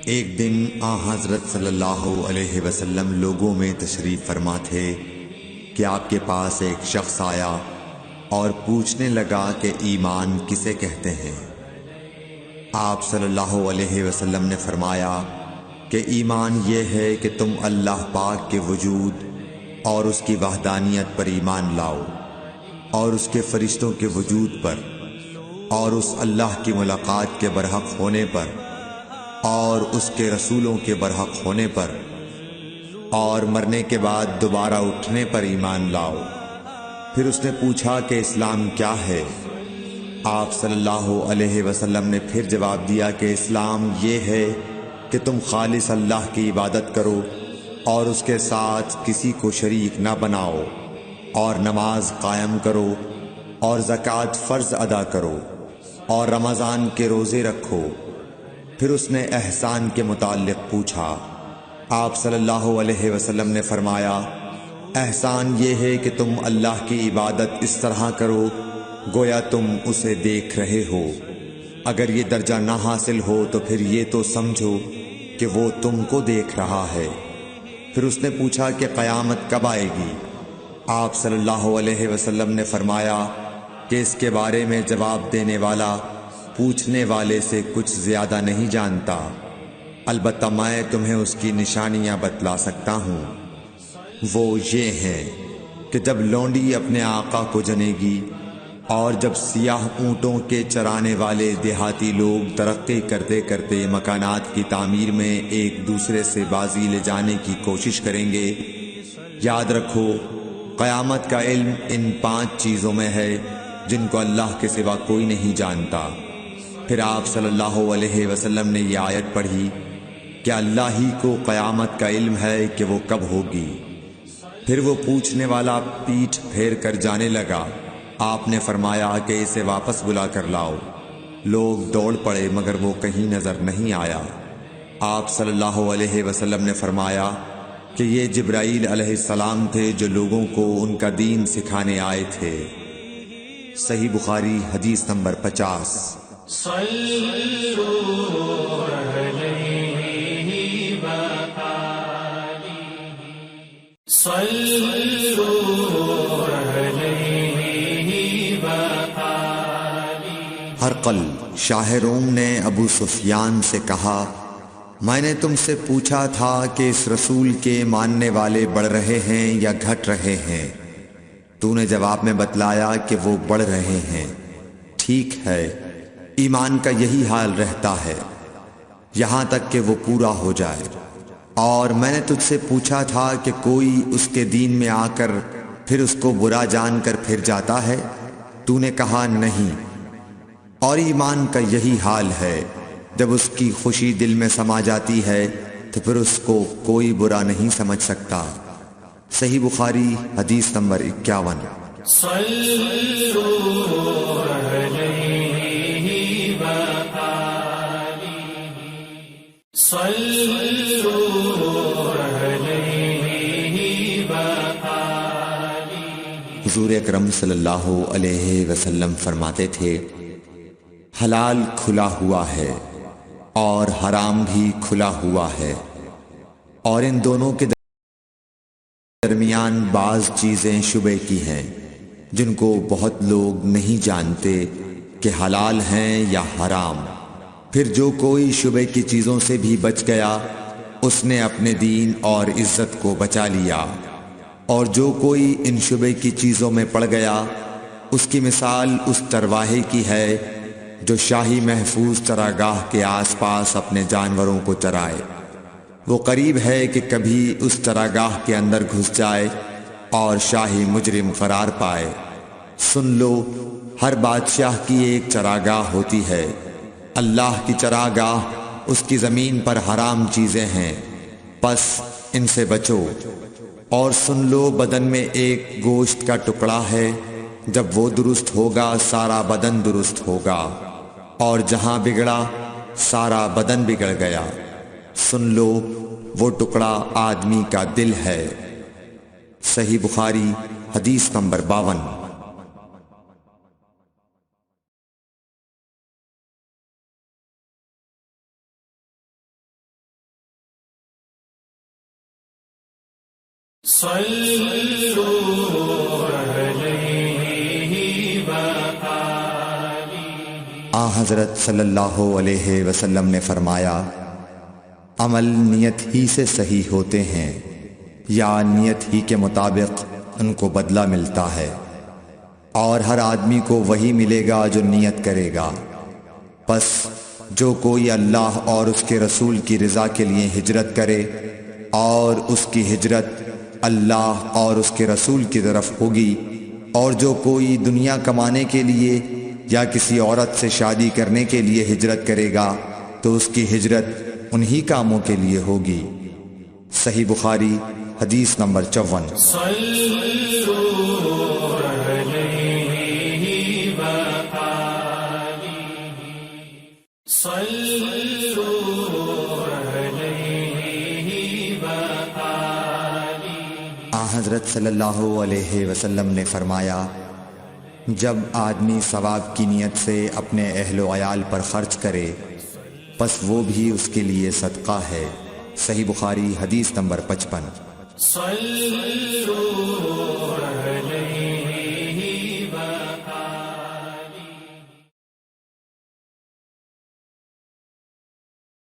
ایک دن حضرت صلی اللہ علیہ وسلم لوگوں میں تشریف فرما تھے کہ آپ کے پاس ایک شخص آیا اور پوچھنے لگا کہ ایمان کسے کہتے ہیں۔ آپ صلی اللہ علیہ وسلم نے فرمایا کہ ایمان یہ ہے کہ تم اللہ پاک کے وجود اور اس کی وحدانیت پر ایمان لاؤ، اور اس کے فرشتوں کے وجود پر، اور اس اللہ کی ملاقات کے برحق ہونے پر، اور اس کے رسولوں کے برحق ہونے پر، اور مرنے کے بعد دوبارہ اٹھنے پر ایمان لاؤ۔ پھر اس نے پوچھا کہ اسلام کیا ہے؟ آپ صلی اللہ علیہ وسلم نے پھر جواب دیا کہ اسلام یہ ہے کہ تم خالص اللہ کی عبادت کرو اور اس کے ساتھ کسی کو شریک نہ بناؤ، اور نماز قائم کرو، اور زکوٰۃ فرض ادا کرو، اور رمضان کے روزے رکھو۔ پھر اس نے احسان کے متعلق پوچھا۔ آپ صلی اللہ علیہ وسلم نے فرمایا، احسان یہ ہے کہ تم اللہ کی عبادت اس طرح کرو گویا تم اسے دیکھ رہے ہو۔ اگر یہ درجہ نہ حاصل ہو تو پھر یہ تو سمجھو کہ وہ تم کو دیکھ رہا ہے۔ پھر اس نے پوچھا کہ قیامت کب آئے گی؟ آپ صلی اللہ علیہ وسلم نے فرمایا کہ اس کے بارے میں جواب دینے والا پوچھنے والے سے کچھ زیادہ نہیں جانتا، البتہ میں تمہیں اس کی نشانیاں بتلا سکتا ہوں۔ وہ یہ ہیں کہ جب لونڈی اپنے آقا کو جنے گی، اور جب سیاہ اونٹوں کے چرانے والے دیہاتی لوگ ترقی کرتے کرتے مکانات کی تعمیر میں ایک دوسرے سے بازی لے جانے کی کوشش کریں گے، یاد رکھو قیامت کا علم ان 5 چیزوں میں ہے جن کو اللہ کے سوا کوئی نہیں جانتا۔ پھر آپ صلی اللہ علیہ وسلم نے یہ آیت پڑھی کہ اللہ ہی کو قیامت کا علم ہے کہ وہ کب ہوگی۔ پھر وہ پوچھنے والا پیٹھ پھیر کر جانے لگا۔ آپ نے فرمایا کہ اسے واپس بلا کر لاؤ۔ لوگ دوڑ پڑے مگر وہ کہیں نظر نہیں آیا۔ آپ صلی اللہ علیہ وسلم نے فرمایا کہ یہ جبرائیل علیہ السلام تھے جو لوگوں کو ان کا دین سکھانے آئے تھے۔ صحیح بخاری حدیث نمبر 50۔ ہرقل شاہ روم نے ابو سفیان سے کہا، میں نے تم سے پوچھا تھا کہ اس رسول کے ماننے والے بڑھ رہے ہیں یا گھٹ رہے ہیں؟ تو نے جواب میں بتلایا کہ وہ بڑھ رہے ہیں۔ ٹھیک ہے، ایمان کا یہی حال رہتا ہے یہاں تک کہ وہ پورا ہو جائے۔ اور میں نے تجھ سے پوچھا تھا کہ کوئی اس کے دین میں آ کر پھر اس کو برا جان کر پھر جاتا ہے؟ تو نے کہا نہیں۔ اور ایمان کا یہی حال ہے، جب اس کی خوشی دل میں سما جاتی ہے تو پھر اس کو کوئی برا نہیں سمجھ سکتا۔ صحیح بخاری حدیث نمبر 51۔ حضور اکرم صلی اللہ علیہ وسلم فرماتے تھے، حلال کھلا ہوا ہے اور حرام بھی کھلا ہوا ہے، اور ان دونوں کے درمیان بعض چیزیں شبے کی ہیں جن کو بہت لوگ نہیں جانتے کہ حلال ہیں یا حرام۔ پھر جو کوئی شبے کی چیزوں سے بھی بچ گیا اس نے اپنے دین اور عزت کو بچا لیا، اور جو کوئی ان شبے کی چیزوں میں پڑ گیا اس کی مثال اس چرواہے کی ہے جو شاہی محفوظ چراگاہ کے آس پاس اپنے جانوروں کو چرائے۔ وہ قریب ہے کہ کبھی اس چراگاہ کے اندر گھس جائے اور شاہی مجرم قرار پائے۔ سن لو، ہر بادشاہ کی ایک چراگاہ ہوتی ہے، اللہ کی چراگاہ اس کی زمین پر حرام چیزیں ہیں، پس ان سے بچو۔ اور سن لو، بدن میں ایک گوشت کا ٹکڑا ہے، جب وہ درست ہوگا سارا بدن درست ہوگا، اور جہاں بگڑا سارا بدن بگڑ گیا۔ سن لو، وہ ٹکڑا آدمی کا دل ہے۔ صحیح بخاری حدیث نمبر 52۔ آن حضرت صلی اللہ علیہ وسلم نے فرمایا، عمل نیت ہی سے صحیح ہوتے ہیں یا نیت ہی کے مطابق ان کو بدلہ ملتا ہے، اور ہر آدمی کو وہی ملے گا جو نیت کرے گا۔ پس جو کوئی اللہ اور اس کے رسول کی رضا کے لیے ہجرت کرے اور اس کی ہجرت اللہ اور اس کے رسول کی طرف ہوگی، اور جو کوئی دنیا کمانے کے لیے یا کسی عورت سے شادی کرنے کے لیے ہجرت کرے گا تو اس کی ہجرت انہی کاموں کے لیے ہوگی۔ صحیح بخاری حدیث نمبر 54۔ حضرت صلی اللہ علیہ وسلم نے فرمایا، جب آدمی ثواب کی نیت سے اپنے اہل و عیال پر خرچ کرے پس وہ بھی اس کے لیے صدقہ ہے۔ صحیح بخاری حدیث نمبر 55۔